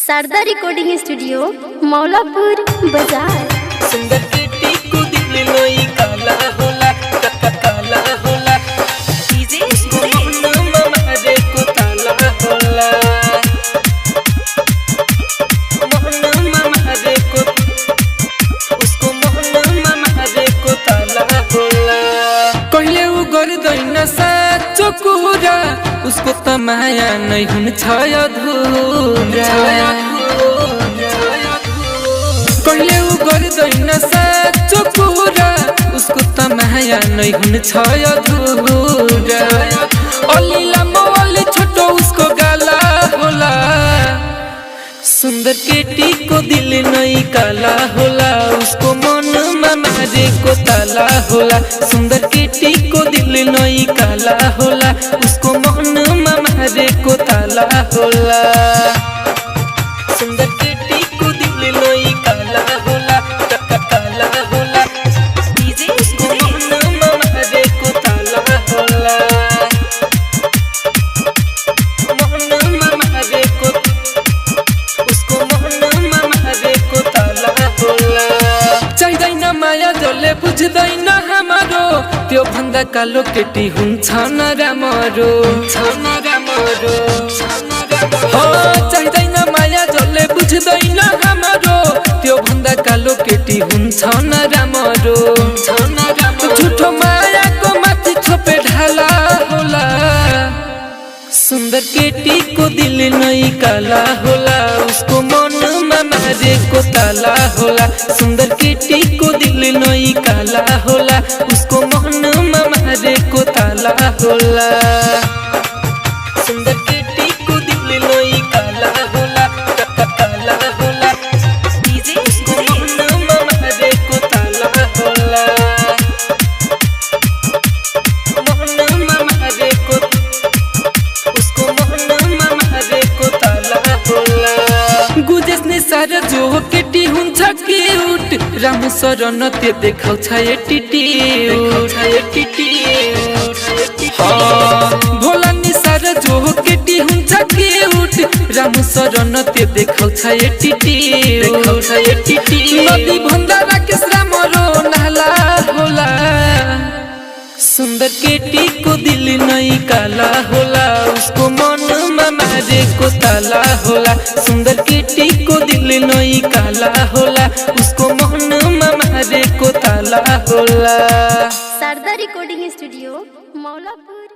Sharda recording studio Maulapur बाजार। सुंदर बेटी को दिल लोई काला होला काला होला डीजे इसको मोहन मारे को ताला होला मोहन मारे को उसको मोहन मारे को ताला होला कहले उ गर्दैन साचो कुरा उसको त माया नै हुन्छ अधुरा कहले उ गर्दैन साचो कुरा उसको त माया नै हुन्छ अधुरा अलि लामो अलि छोटो उसको गाला होला सुंदर केटी को दिल नै काला होला उसको मनमा मारेको ताला होला सुंदर केटी को दिल नै काला होला उसको मनमा मारेको ताला होला सुंदर केटी को दिल नै काला होला काला होला डीजे उसको मनमा मारेको ताला होला मनमा मारेको उसको मनमा मारेको ताला होला चाहिदैन माया जसले बुझ्दैन हाम्रो त्यो भन्दा कालो केटी हुन्छ न राम्रो चाहिदैन माया जसले बुझ्दैन हाम्रो त्यो भन्दा कालो केटी हुन्छ न राम्रो झुठो मायाको माथि छोपे ढाला होला सुंदर केटी को दिल नै काला होला उसको मनमा मारेको ताला होला सुंदर केटी को दिल नै काला होला उसको मनमा मारेको ताला होला सुंदर केटी को दिल नै काला होला काला होला डीजे उसको मनमा मारेको ताला होला मनमा मारेको उसको मनमा मारेको ताला होला गुजेस्ने सारा जो केटी हुन्छ क्यूट रामु शरण त्यो देखाउँछ एटिट्युड भोला नि सारा जो केटी हुन्छ क्यूट रामु शरण त्यो देखाउँछ एटिट्युड नदी भन्दा राकेश राम्रो नाला होला सुंदर केटी को दिल नै काला होला उसको मनमा मारेको ताला होला सुंदर केटी को दिल नै काला होला उसको मनमा मारेको ताला होला शारदा रिकॉर्डिंग स्टूडियो मौलापुर।